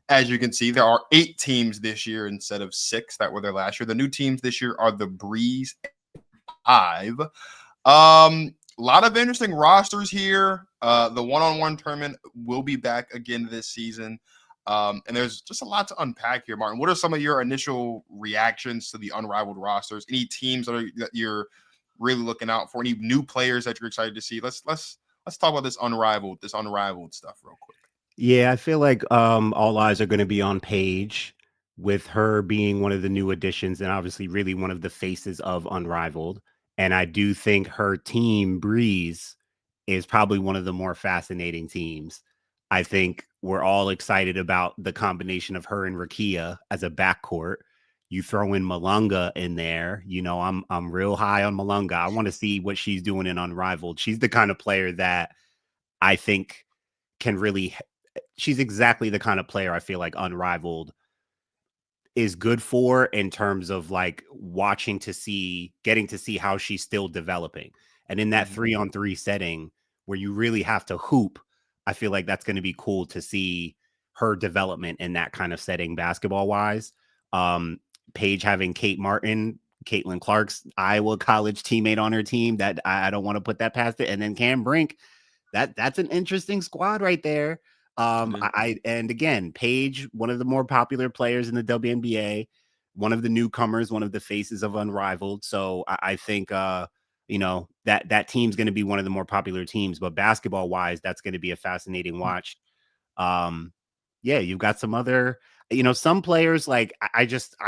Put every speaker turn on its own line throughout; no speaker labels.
As you can see, there are 8 teams this year instead of 6 that were there last year. The new teams this year are the Breeze 5. A lot of interesting rosters here. The one-on-one tournament will be back again this season. And there's just a lot to unpack here, Martin. What are some of your initial reactions to the Unrivaled rosters? Any teams that you're really looking out for? Any new players that you're excited to see? Let's talk about this unrivaled stuff real quick.
Yeah, I feel like all eyes are going to be on Paige, with her being one of the new additions and obviously really one of the faces of Unrivaled. And I do think her team, Breeze, is probably one of the more fascinating teams. I think we're all excited about the combination of her and Rakia as a backcourt. You throw in Malunga in there, I'm real high on Malunga. I want to see what she's doing in Unrivaled. She's the kind of player that I think can really, she's exactly the kind of player I feel like Unrivaled is good for, in terms of like getting to see how she's still developing. And in that 3-on-3 setting where you really have to hoop, I feel like that's going to be cool to see her development in that kind of setting, basketball wise. Paige having Kate Martin, Caitlin Clark's Iowa college teammate on her team, that I don't want to put that past it. And then Cam Brink, that's an interesting squad right there. And again, Paige, one of the more popular players in the WNBA, one of the newcomers, one of the faces of Unrivaled. So I think that team's going to be one of the more popular teams. But basketball wise, that's going to be a fascinating watch. Yeah, you've got some other, some players, like I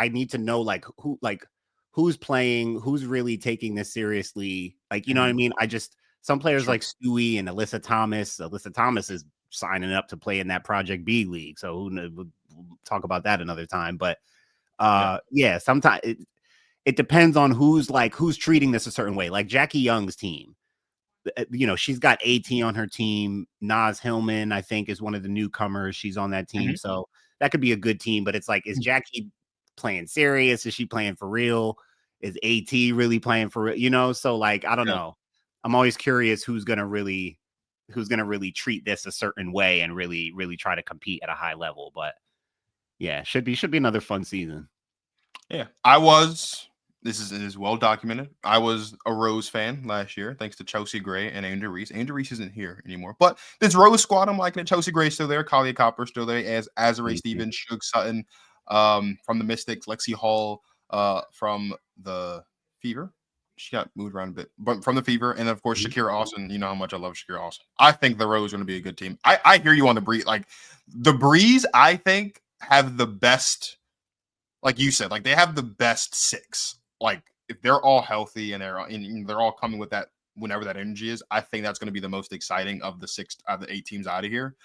need to know who's playing, who's really taking this seriously. Like, you know what I mean? Some players
Sure.
like Stewie and Alyssa Thomas. Alyssa Thomas is signing up to play in that Project B League. So we'll talk about that another time. But yeah, sometimes it depends on who's treating this a certain way. Like Jackie Young's team. She's got AT on her team. Naz Hillman, I think, is one of the newcomers. She's on that team. So that could be a good team. But it's like, is Jackie playing serious? Is she playing for real? Is AT really playing for real? So like, I don't know. I'm always curious who's gonna really treat this a certain way and really, really try to compete at a high level. But yeah, should be another fun season.
Yeah, this is well documented. I was a Rose fan last year, thanks to Chelsea Gray and Andrew Reese. Andrew Reese isn't here anymore, but this Rose squad, I'm liking it. Chelsea Gray's still there, Kalia Copper still there, as Azare Stevens, Shug Sutton, from the Mystics, Lexi Hall, from the Fever. She got moved around a bit, but from the Fever, and of course Shakira Austin. You know how much I love Shakira Austin. I think the Rose is going to be a good team. I hear you on the Breeze. Like the Breeze, I think have the best, like you said, like they have the best 6. Like if they're all healthy and they're all coming with that whenever that energy is, I think that's going to be the most exciting of the 6 out of the 8 teams out of here.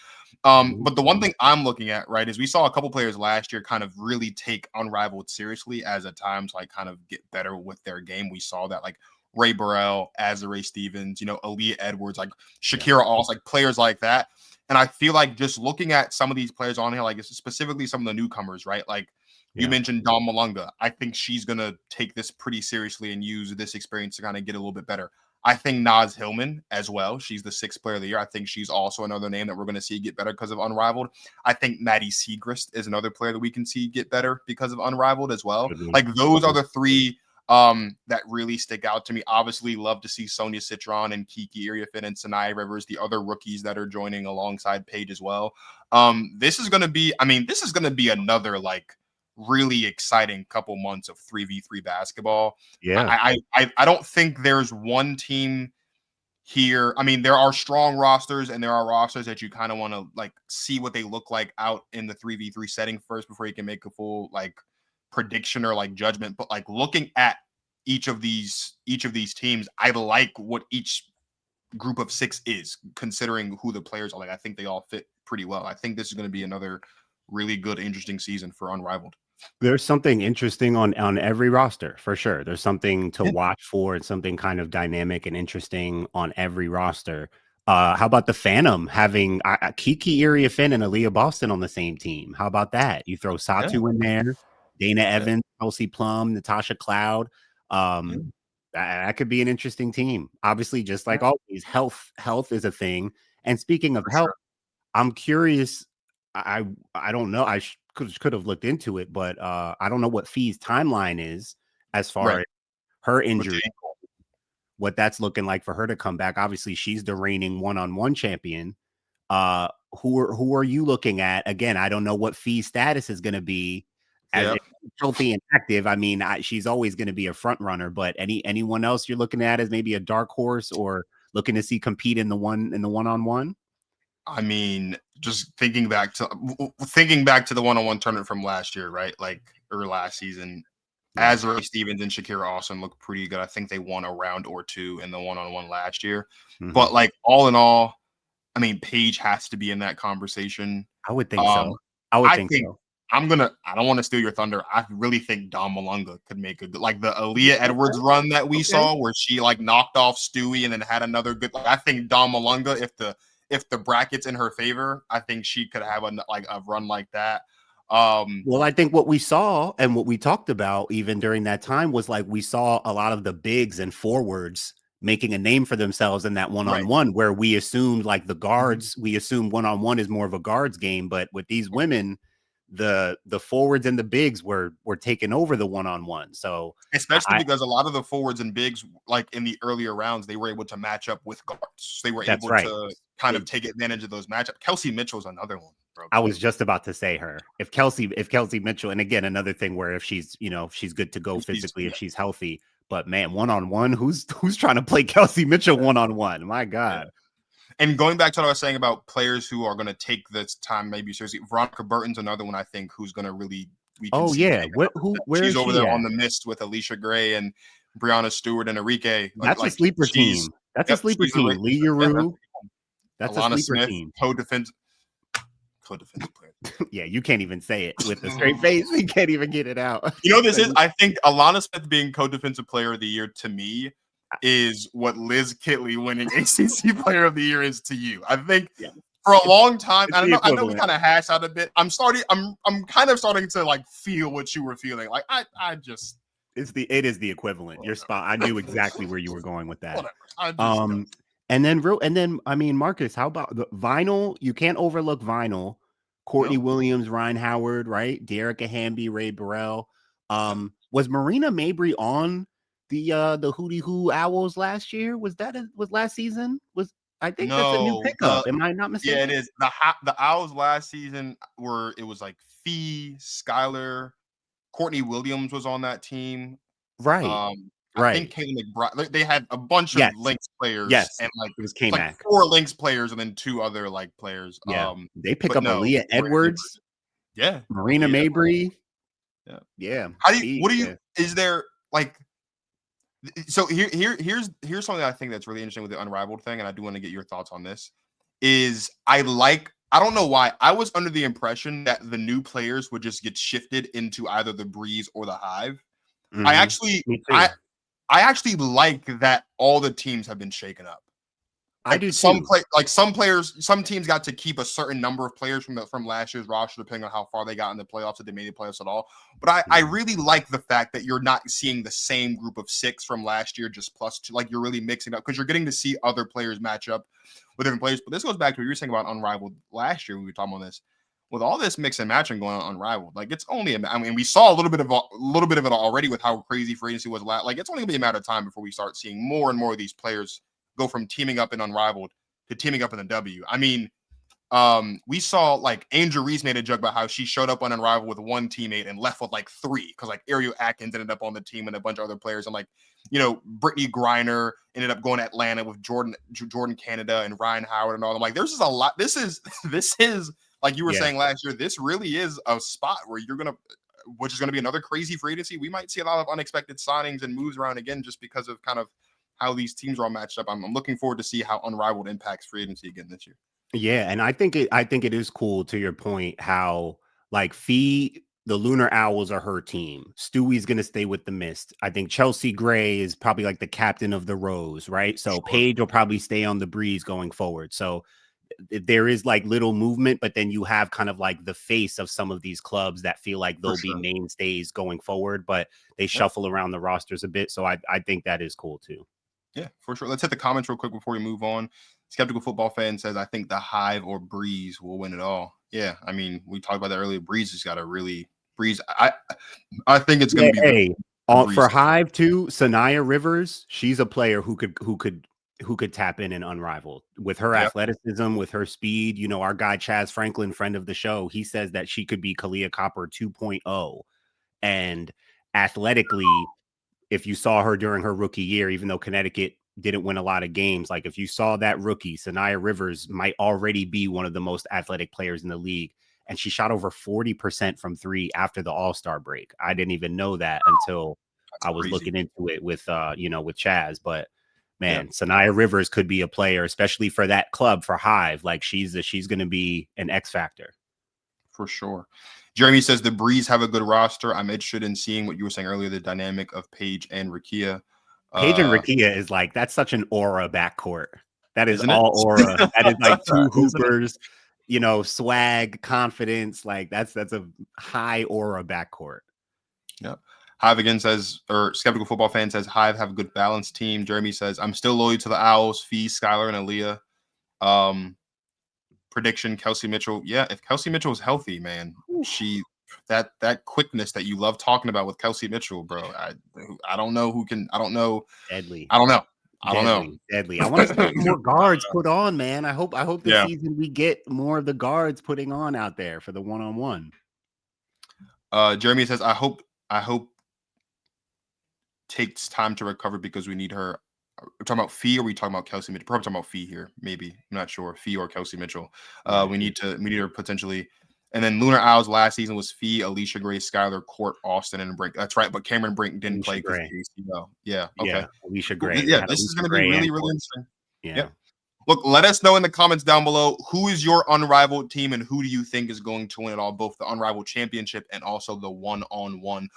But the one thing I'm looking at, right, is we saw a couple players last year kind of really take Unrivaled seriously as a time to like kind of get better with their game. We saw that like Ray Burrell, Azare Stevens, Aaliyah Edwards, like Shakira Alls, like players like that. And I feel like just looking at some of these players on here, like specifically some of the newcomers, right? Like you mentioned Dom Malunga. I think she's going to take this pretty seriously and use this experience to kind of get a little bit better. I think Naz Hillman as well. She's the 6th player of the year. I think she's also another name that we're going to see get better because of Unrivaled. I think Maddie Segrist is another player that we can see get better because of Unrivaled as well. Like those are the 3 that really stick out to me. Obviously, love to see Sonia Citron and Kiki Iriafin and Sanaya Rivers, the other rookies that are joining alongside Paige as well. This is going to be another like really exciting couple months of 3v3 basketball.
Yeah.
I don't think there's one team here. I mean, there are strong rosters and there are rosters that you kind of want to like see what they look like out in the 3v3 setting first before you can make a full like prediction or like judgment. But like looking at each of these teams, I like what each group of 6 is, considering who the players are. Like I think they all fit pretty well. I think this is going to be another really good, interesting season for Unrivaled.
There's something interesting on every roster for sure. There's something to watch for and something kind of dynamic and interesting on every roster. How about the Phantom having Kiki Iriafin and Aaliyah Boston on the same team? How about that? You throw Satu in there, Dana Evans, Kelsey Plum, Natasha Cloud. That could be an interesting team. Obviously, just like always, health is a thing. And speaking of health, I'm curious I I don't know. I could have looked into it, but I don't know what Fee's timeline is as far
Right.
as her
With the
injury,
ankle.
what that's looking like for her to come back. Obviously, she's the reigning one-on-one champion. Uh, who are you looking at? Again, I don't know what Fee's status is going to be as
Yeah.
if she's healthy and active. I mean, she's always going to be a front runner, but anyone else you're looking at as maybe a dark horse or looking to see compete in the one-on-one?
I mean, just thinking back to the one-on-one tournament from last year, right? Like or last season,
Right.
Azrael Stevens and Shakira Austin looked pretty good. I think they won a round or two in the one-on-one last year.
Mhm.
But like all in all, I mean, Paige has to be in that conversation.
I would think
Um,
so. I would
I
think
think
so.
I don't want to steal your thunder. I really think Dom Malunga could make a good, like the
Yeah,
Aaliyah
okay,
Edwards run that we
okay.
saw where she like knocked off Stewie and then had another good. Like, I think Dom Malunga, if the brackets in her favor, I think she could have a run like that. Um,
Well, I think what we saw and what we talked about even during that time was like we saw a lot of the bigs and forwards making a name for themselves in that
right.
one-on-one where we assumed like the
Mhm.
guards, we assumed one-on-one is more of a guards game, but with these women, the forwards and the bigs were taking over the one-on-one. So
Especially
I
because a lot of the forwards and bigs, like in the earlier rounds, they were able to match up with guards. They were
that's
able
right.
to kind of
It,
take advantage of those matchups. Kelsey Mitchell's another one, bro,
I was
too.
just about to say her. If Kelsey Mitchell, and again, another thing where if she's, if she's good to go physically, if
Yeah,
she's healthy, but man, one on one, who's trying to play Kelsey Mitchell
yeah,
one on one? My
yeah.
God.
And going back to what I was saying about players who are going to take this time maybe seriously, Veronica Burton's another one I think who's going to really we can
Oh
see
yeah.
take
What
another
who
step.
where
She's
is
over
she
there on
at?
the mist with Alicia Gray and Brianna Stewart and Enrique.
That's a
Like
sleeper
she's
team. That's a
yep,
sleeper
she's a
team. Lee
yeah, that's
Rue. That's a
Alana
sleeper
Smith,
team.
co-defensive player.
Yeah, you can't even say it with a straight face. You can't even get it out.
You know, this is I think Alana Smith being co-defensive player of the year to me is what Liz Kitley winning ACC player of the year is to you. I think
Yeah.
for a
It's
long time,
it's the
I know we
equivalent.
kind of hash out a bit. I'm kind of starting to like feel what you were feeling. Like I just
It is the equivalent. Your
whatever.
spot. I knew exactly where you were going with that.
Whatever. I just don't.
Um, and then I mean, Marcus, how about the vinyl? You can't overlook vinyl. Courtney
No.
Williams, Ryan Howard, right? Dearica Hamby, Ray Burrell.
Yeah.
Was Marina Mabry on the Hootie Hoo Owls last year? Was last season? I think that's a new
No,
pickup. Am I not
yeah, it
mistaken?
is. The Owls last season were it was like Fee, Skylar, Courtney Williams was on that team.
Right,
I think
right.
Kayla McBride. They had a bunch of
Yes,
Lynx players
yes.
and like
It was
it's like
K-Mac.
four Lynx players and then two other like players.
Yeah. They pick
But
up
no,
Aaliyah
Marina
Edwards,
Mabrey. Yeah,
Marina
Aaliyah Edwards.
Mabry.
Yeah.
Yeah.
How do you?
Fee,
What do you?
yeah.
Is there like? So here's something I think that's really interesting with the Unrivaled thing, and I do want to get your thoughts on this. Is I don't know why I was under the impression that the new players would just get shifted into either the Breeze or the Hive. I
Mhm.
actually
Me
I
too.
I actually like that all the teams have been shaken up.
I do too.
Some players, some teams got to keep a certain number of players from last year's roster, depending on how far they got in the playoffs, if they made the playoffs at all. But I
Mhm.
really like the fact that you're not seeing the same group of six from last year, just plus two. Like you're really mixing up because you're getting to see other players match up with different players. But this goes back to what you were saying about Unrivaled last year when we were talking about this. With all this mix and matching going on Unrivaled, like it's only I mean, we saw a little bit of it already with how crazy free agency was last. Like it's only gonna be a matter of time before we start seeing more and more of these players go from teaming up in Unrivaled to teaming up in the W. I mean, we saw like Angel Reese made a joke about how she showed up on Unrivaled with one teammate and left with like three because like Ariel Atkins ended up on the team and a bunch of other players and like Brittany Griner ended up going to Atlanta with Jordan Canada and Ryan Howard and all. I'm like, there's just a lot. This is this is like you were
Yeah.
saying last year. This really is a spot where which is gonna be another crazy free agency. We might see a lot of unexpected signings and moves around again just because of kind of how these teams are all matched up. I'm looking forward to see how Unrivaled impacts free agency again this year.
Yeah, and I think it is cool to your point how like the Lunar Owls are her team. Stewie's gonna stay with the Mist. I think Chelsea Gray is probably like the captain of the Rose, right? So
Sure.
Paige will probably stay on the Breeze going forward. So there is like little movement, but then you have kind of like the face of some of these clubs that feel like
For
they'll be
sure.
mainstays going forward, but they
Yeah.
shuffle around the rosters a bit. So I think that is cool too.
Yeah, for sure. Let's hit the comments real quick before we move on. Skeptical Football Fan says, I think the Hive or Breeze will win it all. Yeah, I mean, we talked about that earlier. Breeze has got to really Breeze. I think it's going
Yeah,
to be
hey,
Breeze.
for Hive too, Sanaya Rivers, she's a player who could tap in and Unrivaled with her
Yeah,
athleticism, with her speed. You know, our guy Chaz Franklin, friend of the show, he says that she could be Kalia Copper 2.0, and athletically, if you saw her during her rookie year, even though Connecticut didn't win a lot of games, like if you saw that rookie, Sanaya Rivers might already be one of the most athletic players in the league. And she shot over 40% from three after the All-Star break. I didn't even know that until
that's
I was
crazy.
looking into it with with Chaz. But
Yeah,
man, Sanaya Rivers could be a player, especially for that club for Hive. Like she's gonna be an X factor.
for sure. Jeremy says the Breeze have a good roster. I'm interested in seeing what you were saying earlier, the dynamic of Paige and Rakia.
Paige and Rakia is like, that's such an aura backcourt. That is
Isn't it?
all aura. That is like two
Isn't it?
hoopers, swag, confidence. Like that's a high aura backcourt.
Yeah. Hive again says, or Skeptical Football Fan says, Hive have a good balanced team. Jeremy says, I'm still loyal to the Owls, Fee, Skylar, and Aaliyah. Prediction, Kelsey Mitchell. Yeah, if Kelsey Mitchell is healthy, man, that quickness that you love talking about with Kelsey Mitchell, bro. I don't know who can. I don't know.
Deadly.
I don't know. I don't know.
Deadly. I want to see some more guards put on, man. I hope this
Yeah.
season we get more of the guards putting on out there for the one-on-one.
Jeremy says, I hope takes time to recover because we need her. We're talking about Fee, or are we talking about Kelsey Mitchell? Probably talking about Fee here, maybe. I'm not sure. Fee or Kelsey Mitchell.
Right.
We need her potentially. And then Lunar Owls last season was Fee, Alicia Gray, Skylar, Court, Austin, and Brink. That's right. But Cameron Brink didn't
Alicia
play because
Gray.
ACL. Yeah. Okay.
Yeah, Alicia
Cool.
Gray. They
Yeah.
had
This is
Alicia
going to be
Gray
really,
and
really
Court.
interesting.
Yeah.
Yep. Look, let us know in the comments down below, who is your unrivaled team and who do you think is going to win it all, both the unrivaled championship and also the one-on-one